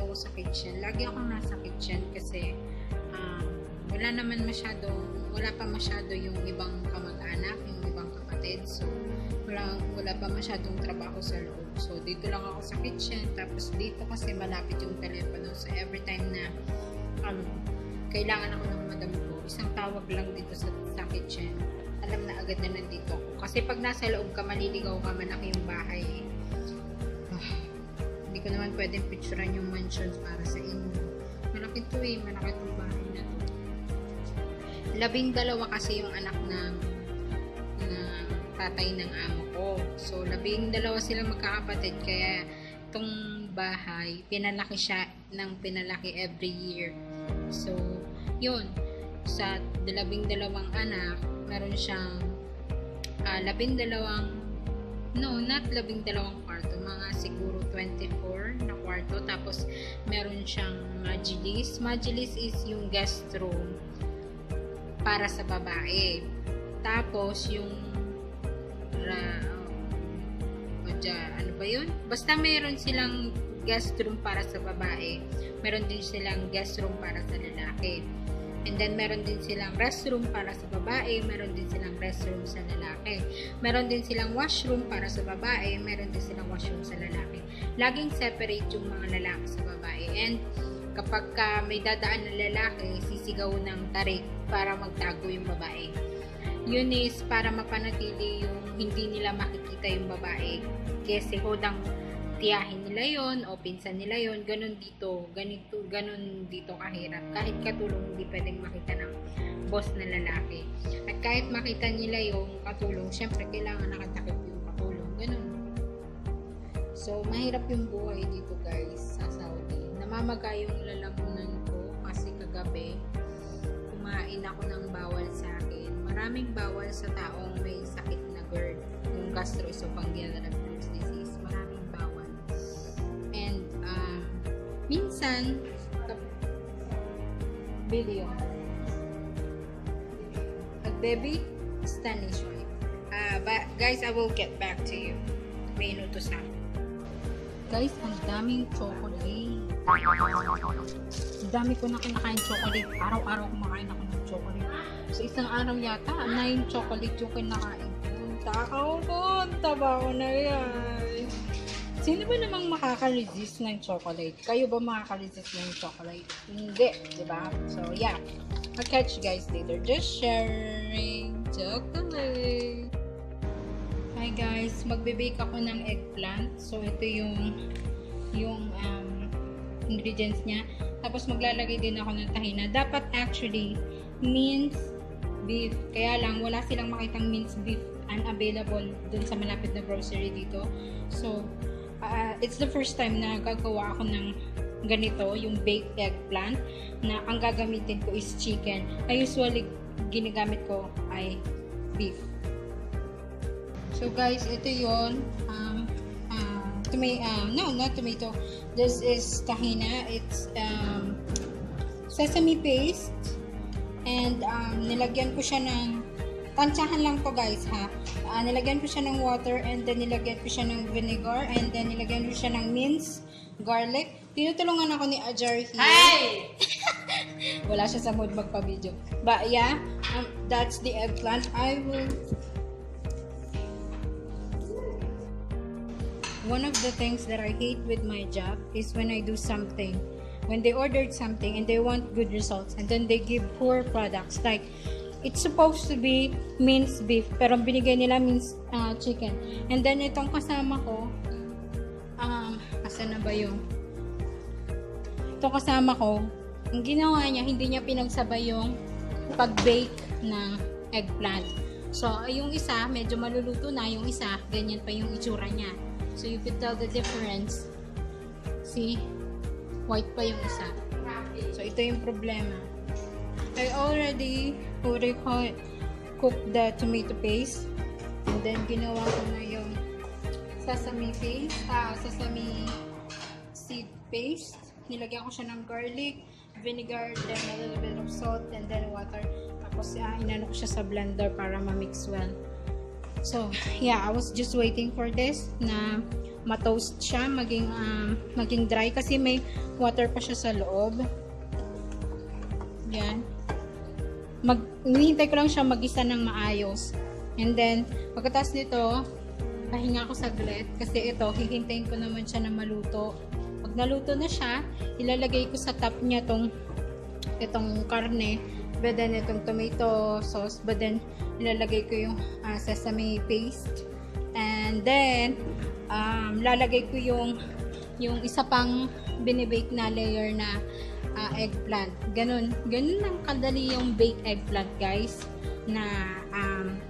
ako sa kitchen. Lagi akong nasa kitchen kasi wala pa masyado yung ibang kamag-anak, yung ibang kapatid. So, wala pa masyadong trabaho sa loob. So, dito lang ako sa kitchen. Tapos, dito kasi malapit yung telepono. So, every time na kailangan ako ng madam ko, isang tawag lang dito sa kitchen. Alam na agad na nandito ako. Kasi pag nasa loob ka, maliligaw ka, malaki yung bahay. Hindi ko naman pwedeng picturean yung mansion para sa inyo. Malaki to eh. Malaki itong bahay na to. 12 kasi yung anak ng tatay ng amo ko. So, 12 silang magkakapatid. Kaya, itong bahay, pinalaki siya ng pinalaki every year. So, yun. Sa 12 anak, meron siyang 12 kwarto. Mga siguro 24 na kwarto. Tapos, meron siyang majilis. Majilis is yung guest room para sa babae. Tapos, yung ano ba yun? Basta meron silang guest room para sa babae. Meron din silang guest room para sa lalaki. And then, meron din silang restroom para sa babae. Meron din silang restroom sa lalaki. Meron din silang washroom para sa babae. Meron din silang washroom sa lalaki. Laging separate yung mga lalaki sa babae. And, kapag may dadaan na lalaki, sisigaw ng tarik para magtago yung babae. Yun is para mapanatili yung hindi nila makikita yung babae. Kasi hodang tiyahin nila yon o pinsan nila yon, ganun dito kahirap. Kahit katulong hindi pwedeng makita ng boss na lalaki. At kahit makita nila yung katulong, syempre kailangan nakatakip yung katulong. Ganun. So, mahirap yung buhay dito guys sa Saudi. Namamaga yung lalamunan ko kasi kagabi kumain ako ng bawal sa akin. Maraming bawal sa taong may sakit na GERD, yung gastroesophageal reflux disease. Maraming bawal. And minsan video baby Spanish but guys, I will get back to you. May inutos na. Guys, ang daming chocolate. Ang dami ko na kinakain chocolate. Araw-araw kumakain ako ng chocolate. So, isang araw yata, 9 chocolate yung kinakain ko. Takaw ko, taba ko na yan. Sino ba namang makaka-resist ng chocolate? Kayo ba makaka-resist ng chocolate? Hindi, diba? So, yeah. I'll catch you guys later. Just sharing chocolate. Hi guys, magbe-bake ako ng eggplant. So, ito yung ingredients niya. Tapos, maglalagay din ako ng tahina. Dapat actually, minced beef. Kaya lang, wala silang makitang minced beef unavailable dun sa malapit na grocery dito. So, it's the first time na gagawa ako ng ganito, yung baked eggplant, na ang gagamitin ko is chicken. Usually, ginagamit ko ay beef. So guys, ito yun. Not tomato. This is tahina. It's sesame paste. And nilagyan ko siya ng, tansyahan lang to guys ha. Nilagyan ko siya ng water and then nilagyan ko siya ng vinegar and then nilagyan ko siya ng minced garlic. Tinutulungan ako ni Ajar here. Hey! Wala siya sa mood magpa-video. But yeah, that's the eggplant. One of the things that I hate with my job is when I do something, when they ordered something and they want good results and then they give poor products. Like, it's supposed to be minced beef pero binigay nila minced chicken. And then itong kasama ko, asan na ba yung? Itong kasama ko, ang ginawa niya, hindi niya pinagsabay yung pag-bake ng eggplant. So, yung isa, medyo maluluto na. Yung isa, ganyan pa yung itsura niya. So, you could tell the difference. See? White pa yung isa. So, ito yung problema. I already cooked the tomato paste. And then, ginawa ko na yung sesame paste. Sesame seed paste. Nilagyan ko siya ng garlic, vinegar, then a little bit of salt, and then water. Tapos, inano ko siya sa blender para ma-mix well. So, yeah, I was just waiting for this na ma-toast siya, maging dry kasi may water pa siya sa loob. Yan. Hinihintay ko lang siya mag-isa ng maayos. And then, pagkatapos nito, pahinga ko saglit kasi ito, hihintayin ko naman siya na maluto. Pag naluto na siya, ilalagay ko sa top niya itong karne, but then itong tomato sauce, but then ilalagay ko yung sesame paste, and then lalagay ko yung isa pang binibake na layer na eggplant. Ganun lang kadali yung baked eggplant, guys, na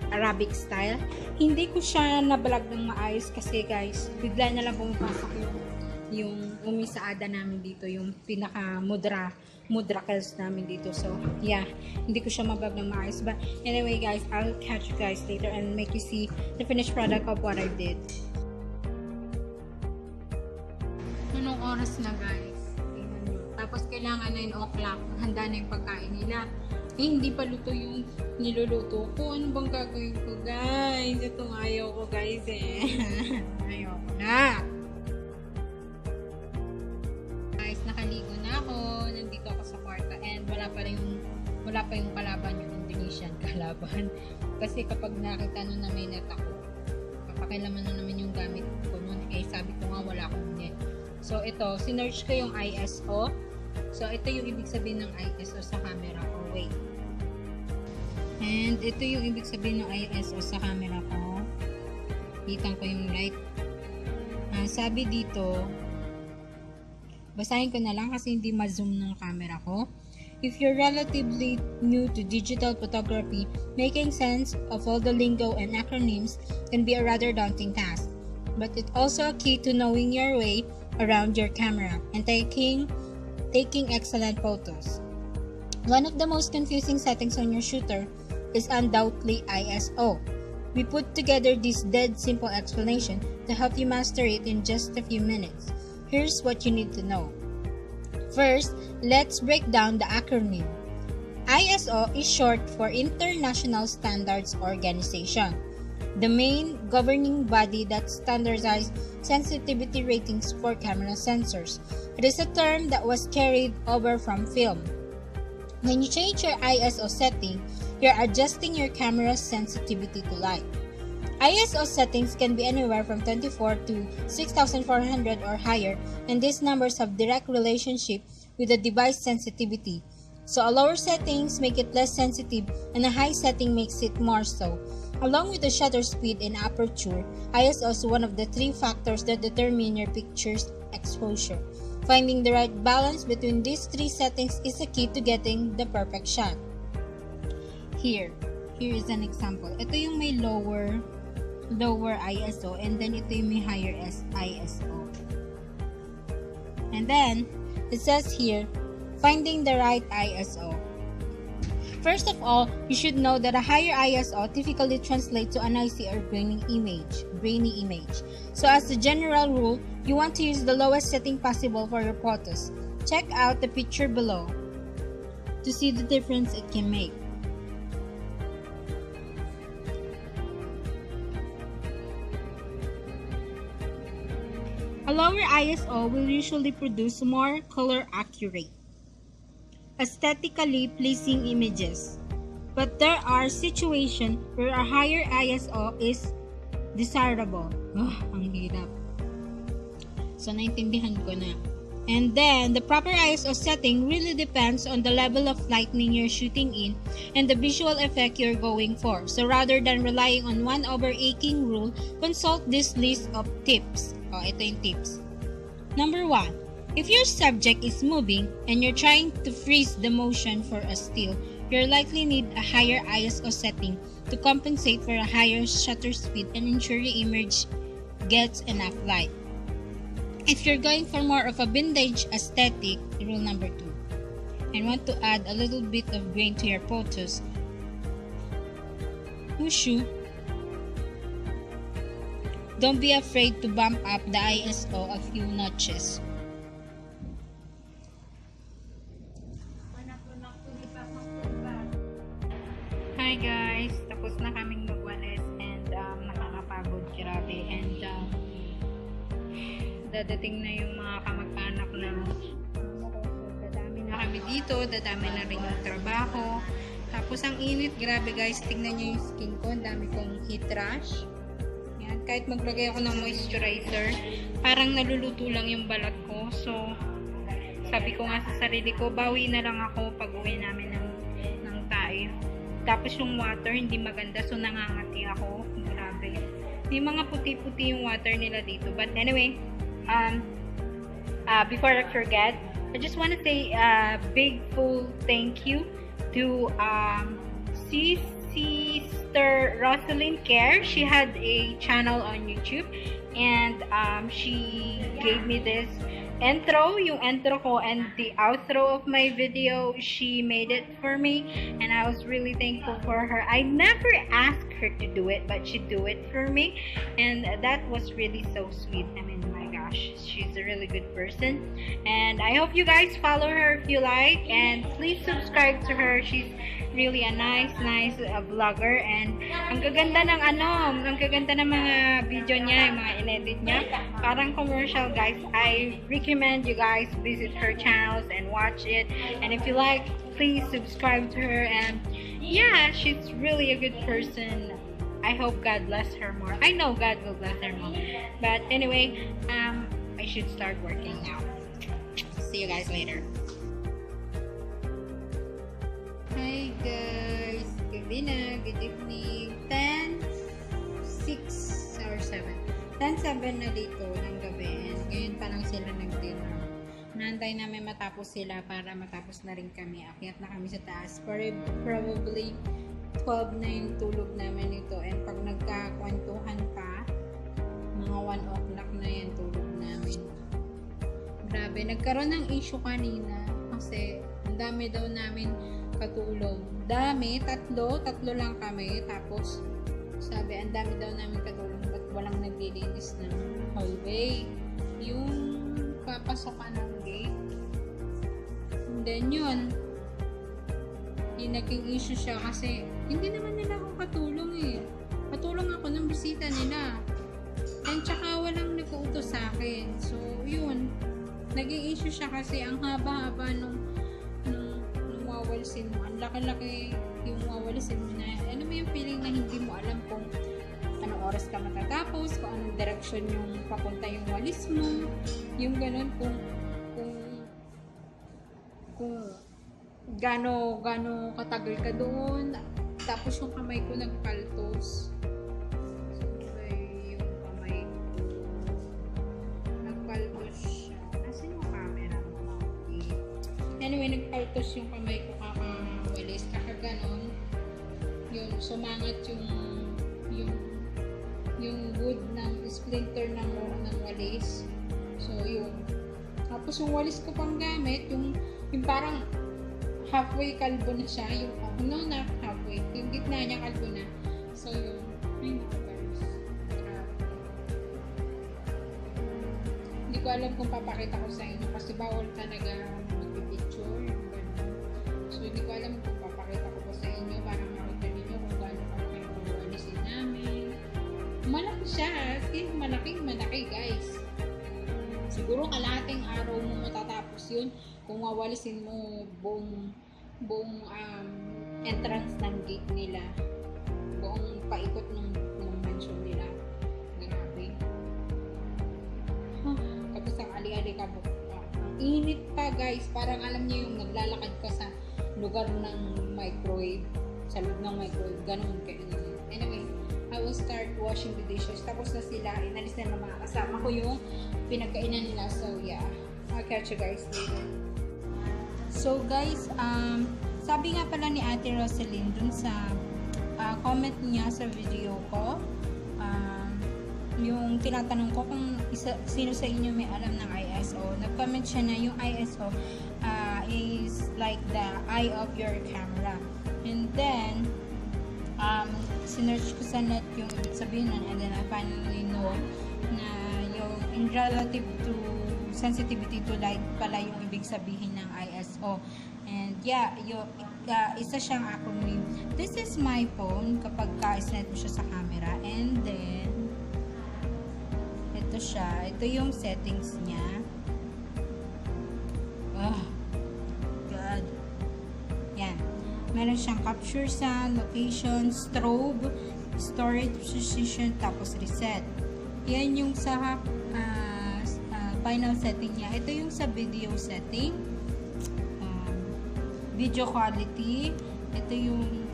Arabic style. Hindi ko siya nabalag ng maayos kasi, guys, bigla na lang pumapasok yung umisaada namin dito, yung pinaka mudrakels namin dito. So, yeah, hindi ko siya mabag ng maayos. But anyway, guys, I'll catch you guys later and make you see the finished product of what I did. Anong oras na, guys? Tapos kailangan 9 o'clock, handa na yung pagkain nila. Hindi pa luto yung niluluto ko. Ano bang gagawin ko, guys? Itong ayaw ko, guys, ayaw ko na. Guys, nakaligo na ako. Nandito ako sa kwarto and wala pa yung kalaban, yung Indonesian kalaban. Kasi kapag nakita nun na may net ako, papakilaman na naman yung gamit ko nun. Sabi ko nga wala akong net. So ito, sinearch ko yung ISO. So ito yung ibig sabihin ng ISO sa camera ko. Wait. And ito yung ibig sabihin ng ISO sa camera ko. Kitang ko yung light. Sabi dito, basahin ko na lang kasi hindi ma-zoom ng camera ko. If you're relatively new to digital photography, making sense of all the lingo and acronyms can be a rather daunting task. But it's also a key to knowing your way around your camera and taking excellent photos. One of the most confusing settings on your shooter is undoubtedly ISO. We put together this dead simple explanation to help you master it in just a few minutes. Here's what you need to know. First, let's break down the acronym. ISO is short for International Standards Organization, the main governing body that standardizes sensitivity ratings for camera sensors. It is a term that was carried over from film. When you change your ISO setting, you're adjusting your camera's sensitivity to light. ISO settings can be anywhere from 24 to 6400 or higher, and these numbers have direct relationship with the device sensitivity. So a lower settings make it less sensitive and a high setting makes it more so. Along with the shutter speed and aperture, ISO is one of the 3 factors that determine your picture's exposure. Finding the right balance between these 3 settings is the key to getting the perfect shot. Here is an example. Ito yung may lower ISO, and then ito yung may higher ISO. And then, it says here, finding the right ISO. First of all, you should know that a higher ISO typically translates to a noisy or grainy image. So as a general rule, you want to use the lowest setting possible for your photos. Check out the picture below to see the difference it can make. A lower ISO will usually produce more color accurate, aesthetically pleasing images. But there are situations where a higher ISO is desirable. Ang hirap. So, naintindihan ko na. And then, the proper ISO setting really depends on the level of lighting you're shooting in and the visual effect you're going for. So, rather than relying on one overarching rule, consult this list of tips. Ito yung tips. Number 1. If your subject is moving and you're trying to freeze the motion for a still, you'll likely need a higher ISO setting to compensate for a higher shutter speed and ensure your image gets enough light. If you're going for more of a vintage aesthetic, rule number 2, and want to add a little bit of grain to your photos, wushu, don't be afraid to bump up the ISO a few notches. Hi guys, tapos na kaming magwalis and dadating na yung mga kamag-anak na dadami na kami dito, dadami na rin yung trabaho. Tapos ang init, grabe guys, tingnan nyo yung skin ko, ang dami kong heat rash. Yan, kahit maglagay ako ng moisturizer, parang naluluto lang yung balat ko. So, sabi ko nga sa sarili ko, bawi na lang ako pag uwi namin ng Taif. Tapos yung water, hindi maganda, so nangangati ako. Grabe. May mga puti-puti yung water nila dito. But anyway, before I forget, I just want to say a big full thank you to Sister Rosalind Care. She had a channel on YouTube, and she gave me this yung intro ko and the outro of my video. She made it for me, and I was really thankful for her. I never asked her to do it, but she do it for me, and that was really so sweet. I mean, my gosh, she's a really good person, and I hope you guys follow her if you like, and please subscribe to her. She's really a nice vlogger, and ang gaganda ng mga video niya, yung mga in-edit niya, parang commercial guys. I recommend you guys visit her channels and watch it, and if you like, please subscribe to her. And yeah, she's really a good person. I hope God bless her more. I know God will bless her more, but anyway, I should start working now. See you guys later. Hi guys, gabi na, good evening. 10:06 or 7. 10:07 na dito ng gabi, and ngayon pa lang sila nag-dinner. Naantay namin matapos sila para matapos na rin kami. Akyat na kami sa taas. Probably 12 na yung tulog namin ito, and pag nagkakwentuhan pa, mga 1 o'clock na yan tulog namin. Grabe, nagkaroon ng issue kanina kasi ang dami daw namin katulong. Tatlo lang kami. Tapos, sabi, ang dami daw namin katulong, ba't walang naglilinis ng hallway? Yung papasokan ng gate. And then yun, yung naging issue siya kasi hindi naman nila ako katulong eh. Katulong ako ng bisita nila. And tsaka walang nag-uutos sa akin. So, yun. Naging issue siya kasi ang haba-haba nung wawalisin mo. Ang laki-laki yung wawalisin mo na. Ano mo yung feeling na hindi mo alam kung anong oras ka matatapos, kung anong direction yung papunta yung walis mo. Yung ganun, kung gaano katagal ka doon. Tapos yung kamay ko nagpaltos. Yung kamay ko nagpaltos siya. Nasaan yung camera mo? Anyway, nagpaltos yung kamay ko kakawalis. Kakaganon. Yun, sumangat yung wood ng splinter ng walis. So, yun. Tapos yung walis ko pang gamit, yung parang halfway kalbo na siya. Yung, not halfway. Yung gitna niya kalbo na. So, yun. Ay, guys. Grabe. Hindi ko alam kung papakita ko sa inyo kasi bawal talaga mag-picture. Yung ganun. So, hindi ko alam kung papakita ko sa inyo para makita ninyo kung gano'n kalaki yung walisin namin. Malaki siya. Malaki guys. Siguro kalahating araw mo matatapos yun kung wawalisin mo buong entrance ng gate nila, buong paikot ng mansion nila. Grabe. Tapos ang ali-ali ka ang init pa guys, parang alam niyo yung naglalakad ka sa lugar ng microwave, sa loob ng microwave, ganun kayo. Anyway, I will start washing the dishes. Tapos na sila, inalis na ng mga kasama ko yung pinagkainan nila. So yeah, I'll catch you guys later. So guys, sabi nga pala ni Ate Rosalind dun sa comment niya sa video ko, yung tinatanong ko kung sino sa inyo may alam ng ISO. Nag-comment siya na yung ISO is like the eye of your camera. And then, sinearch ko sa net yung ibig sabihin nun, and then I finally know na yung in relative to sensitivity to light pala yung ibig sabihin ng ISO. And yeah, isa siyang acronym. This is my phone kapag ka-snap mo siya sa camera, and then ito ito siya. Ito yung settings niya. Oh, God. Yan. Meron siyang capture sound, location, strobe, storage position, tapos reset. Yan yung sa final setting niya. Ito yung sa video setting. Video quality. Ito yung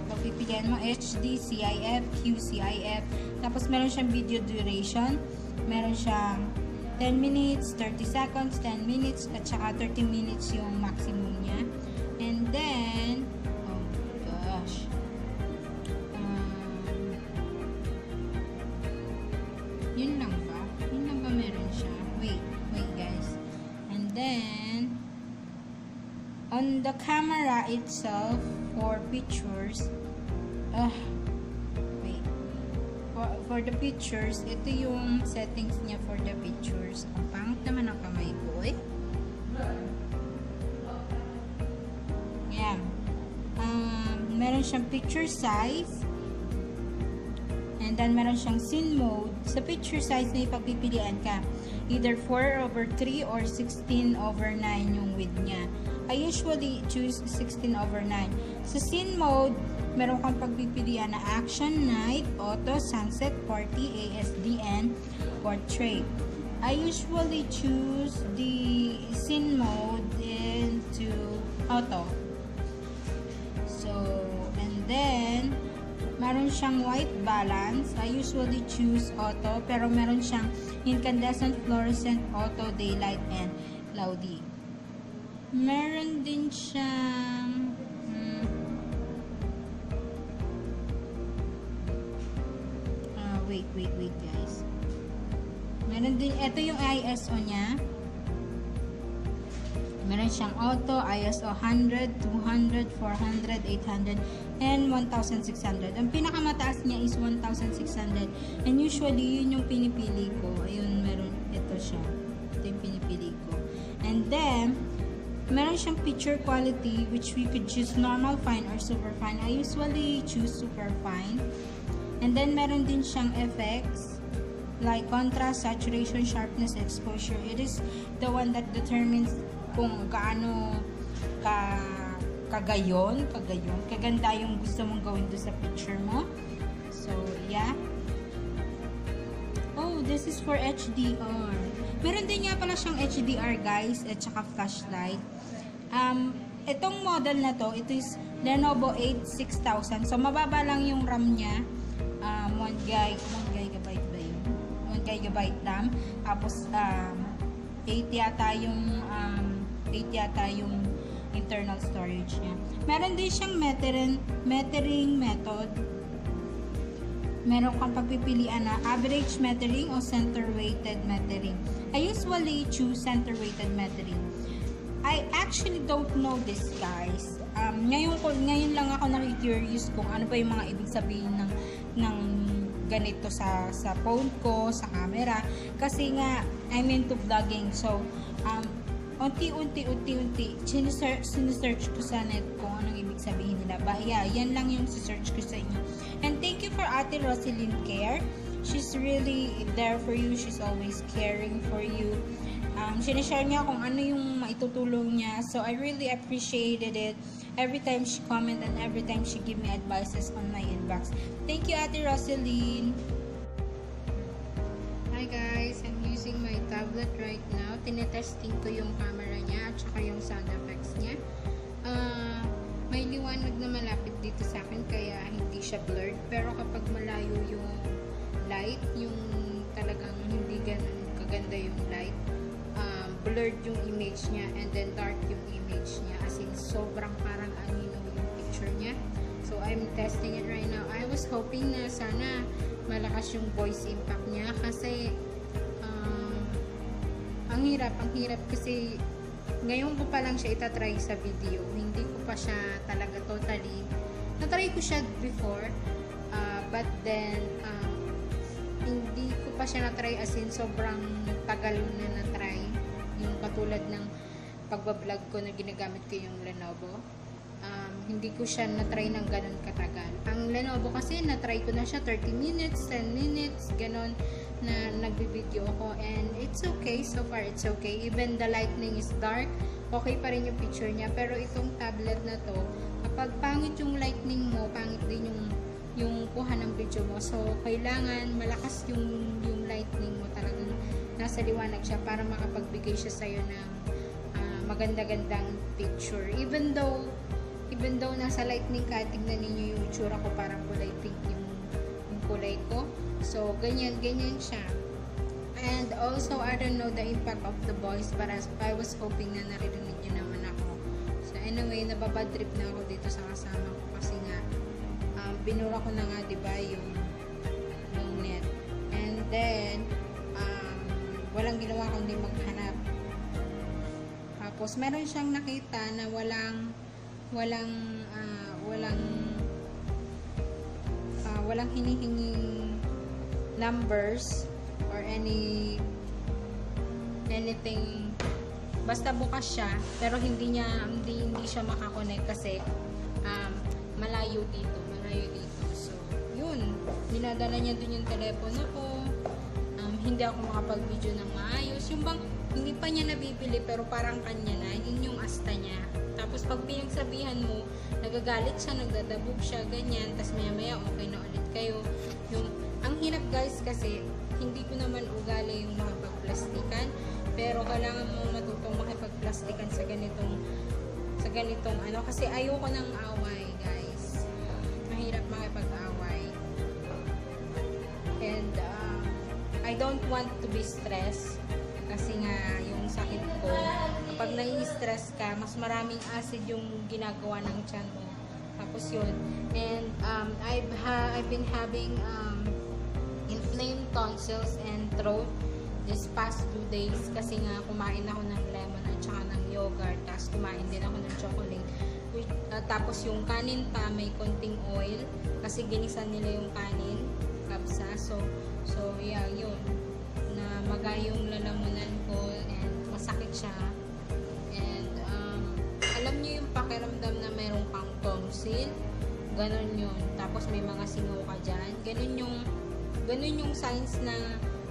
pagpipilian mo, HD, CIF, QCIF. Tapos meron siyang video duration. Meron siyang 10 minutes, 30 seconds, 10 minutes, at saka 30 minutes yung maximum niya. And then, oh gosh. Yun lang ba? Yun lang ba meron siya? Wait guys. And then, on the camera itself, for pictures, wait. For the pictures, ito yung settings niya for the pictures. Ang pangit naman ang kamay ko, eh. Yan. Meron siyang picture size. And then, meron siyang scene mode. Sa picture size na ipagpipilian ka. Either 4/3 or 16/9 yung width niya. I usually choose 16/9. Sa scene mode, meron kang pagpipilian na action, night, auto, sunset, party, ASDN, portrait. I usually choose the scene mode into auto. So, and then, meron siyang white balance. I usually choose auto, pero meron siyang incandescent, fluorescent, auto, daylight, and cloudy. Meron din siyang wait guys. Meron din, ito yung ISO niya. Meron siyang auto, ISO 100, 200, 400, 800, and 1,600. Ang pinakamataas niya is 1,600. And usually, yun yung pinipili ko. Ayun, meron, ito siya. Ito yung pinipili ko. And then, meron siyang picture quality, which we could choose normal, fine, or super fine. I usually choose super fine. And then, meron din siyang effects, like contrast, saturation, sharpness, exposure. It is the one that determines kung gaano kaganda yung gusto mong gawin doon sa picture mo. So, yeah. Oh, this is for HDR. Meron din nga pala siyang HDR, guys, at saka flashlight. Itong model na to, ito is Lenovo 86000. So, mababa lang yung RAM niya. 1 gigabyte ba yun? 1 gigabyte RAM. Tapos, 8 yata yung internal storage niya. Meron din siyang metering method. Meron kang pagpipilian na average metering o center weighted metering. I usually choose center weighted metering. I actually don't know this, guys. Ngayon lang ako na-curious kung ano ba yung mga ibig sabihin ng ganito sa phone ko, sa camera. Kasi nga, I'm into vlogging. So, unti-unti, sinesearch ko sa net kung anong ibig sabihin nila. Yan lang yung sisearch ko sa inyo. And thank you for Ate Roselyn Care. She's really there for you. She's always caring for you. Sinishare niya kung ano yung maitutulong niya. So, I really appreciated it. Every time she comment and every time she give me advices on my inbox. Thank you, Ate Roselyn. Hi guys, I'm using my tablet right now. Tinetesting ko yung camera niya at saka yung sound effects niya. May liwanag na malapit dito sa akin kaya hindi siya blurred. Pero kapag malayo yung light, yung talagang hindi ganun kaganda yung light, blurred yung image niya and then dark yung image niya. As in, sobrang parang anino yung picture niya. So, I'm testing it right now. I was hoping na sana malakas yung voice impact niya kasi ang hirap kasi ngayon ko pa lang siya itatry sa video. Hindi ko pa siya talaga totally natry ko siya before but then hindi ko pa siya natry as in sobrang tagal na natry yung katulad ng pagbablog ko na ginagamit ko yung Lenovo. Hindi ko siya na-try ng ganun katagal. Ang Lenovo kasi na-try ko na siya 30 minutes, 10 minutes, ganun. na nagbibideo ako, and it's okay, so far it's okay. Even the lightning is dark, okay pa rin yung picture niya. Pero itong tablet na to, kapag pangit yung lightning mo, pangit din yung kuha ng video mo. So kailangan malakas yung lightning mo, talagang nasa liwanag siya para makapagbigay siya sa'yo ng maganda-gandang picture. Even though nasa lightning ka, tignan ninyo yung itsura ko, parang kulay pink yung kulay ko. So, ganyan siya. And also, I don't know the impact of the voice, but I was hoping na naririnig nyo naman ako. So, anyway, nababad trip na ako dito sa kasama ko kasi nga, binura ko na nga, diba, yung net. And then, walang ginawa kundi maghanap. Tapos, meron siyang nakita na walang hinihinging numbers or anything, basta bukas siya pero hindi siya makakonect kasi malayo dito. So yun, dinadala niya dun yung telepono ko. Hindi ako makapag-video ng maayos. Yung bang hindi pa niya nabibili pero parang kanya na, yun yung asta niya. Tapos pag pinagsabihan mo, nagagalit siya, nagdadabog siya, ganyan. Tapos maya okay na ulit kayo. Ang hirap guys kasi hindi ko naman ugali yung makapagplastikan, pero kailangan mo matutong makipagplastikan sa ganitong ano, kasi ayoko ng away guys. Mahirap makipag-away. And I don't want to be stressed kasi nga yung sakit ko, pag nai-stress ka, mas maraming acid yung ginagawa ng tiyan mo. Tapos yun. And I've been having inflamed tonsils and throat this past 2 days kasi nga kumain ako ng lemon at saka ng yogurt, tapos kumain din ako ng chocolate. Tapos yung kanin pa may konting oil kasi ginisan nila yung kanin, kapsa. So yeah, yun. Na maga yung lalamunan ko and masakit siya. And alam niyo yung pakiramdam na mayroong kang tonsil, ganun yun. Tapos may mga singaw ka dyan. Ganun yung signs na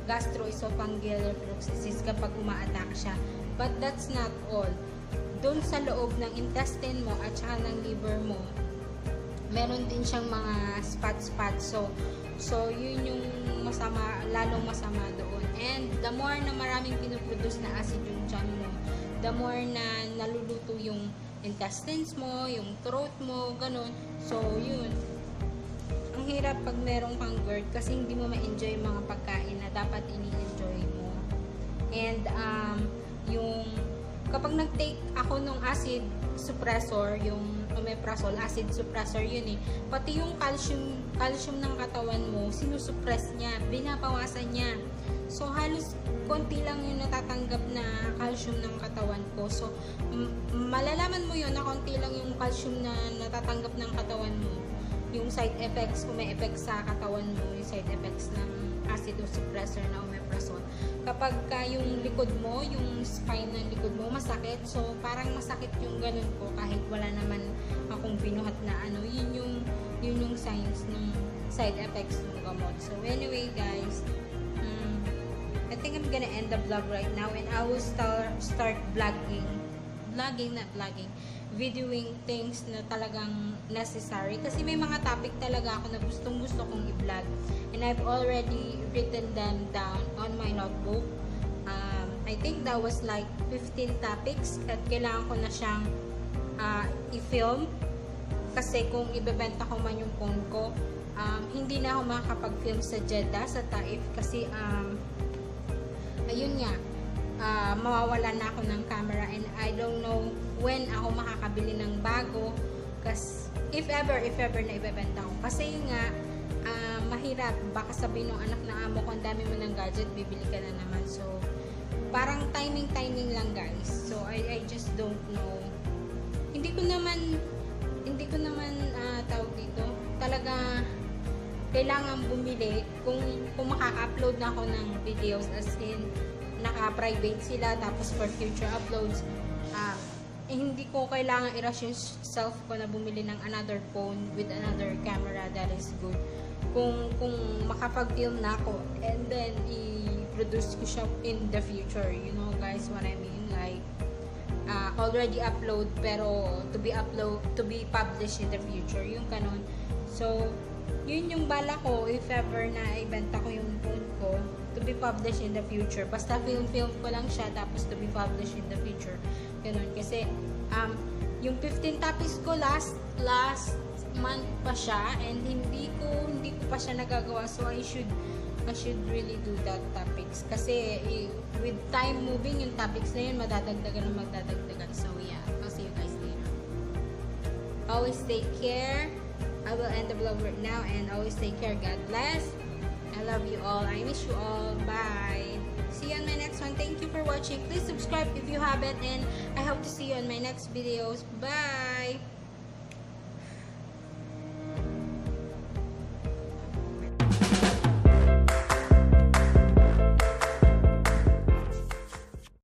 gastroesophageal refluxes kapag uma-attack siya. But that's not all. Doon sa loob ng intestine mo at saka ng liver mo, meron din siyang mga spot. So yun yung masama, lalong masama doon. And the more na maraming pinuproduce na acid yung tiyan mo, the more na naluluto yung intestines mo, yung throat mo, ganun. So yun, ang hirap pag merong kang GERD kasi hindi mo ma-enjoy yung mga pagkain na dapat ini-enjoy mo. And yung kapag nag-take ako ng acid suppressor, yung omeprazole, acid suppressor yun eh, pati yung calcium ng katawan mo, sinusuppress niya, binabawasan niya. So halos konti lang yung natatanggap na calcium ng katawan ko. So malalaman mo yun na konti lang yung calcium na natatanggap ng katawan mo. Yung side effects, kung may effects sa katawan mo, yung side effects ng acid suppressor na omeprazole. Kapag yung likod mo, yung spine ng likod mo masakit, so parang masakit yung ganun ko kahit wala naman akong binuhat na ano, yun yung signs ng side effects ng gamot. So anyway guys, I think I'm gonna end the vlog right now and I will start videoing things na talagang necessary kasi may mga topic talaga ako na gusto kong i-vlog and I've already written them down on my notebook. I think that was like 15 topics at kailangan ko na siyang i-film kasi kung ibebenta ko man yung phone ko, hindi na ako makakapag-film sa Jeddah, sa Taif kasi ayun nga, mawawala na ako ng camera and I don't know when ako makakabili ng bago kasi if ever na ibebenta ko kasi nga mahirap, baka sabihin ng anak na amo ko ang dami mo ng gadget, bibili ka na naman. So parang timing lang guys. So I just don't know, hindi ko naman tawag dito, talaga kailangan bumili kung makaka-upload na ako ng videos as in naka-private sila tapos for future uploads hindi ko kailangan i-rush yung self ko na bumili ng another phone with another camera that is good. Kung makapag-film na ako and then i-produce ko siya in the future, you know guys what I mean, like already upload pero to be published in the future, yung kanon. So yun yung bala ko if ever na ibenta ko yung phone ko, to be published in the future. Basta film ko lang siya tapos to be published in the future, ganun. Kasi yung 15 topics ko last month pa siya and hindi ko pa siya nagagawa, so I should really do that topics kasi with time moving yung topics na yun madadagdagan. So yeah, I'll see you guys later. Always take care. I will end the vlog right now and always take care. God bless. I love you all. I miss you all. Bye. See you on my next one. Thank you for watching. Please subscribe if you haven't and I hope to see you on my next videos. Bye.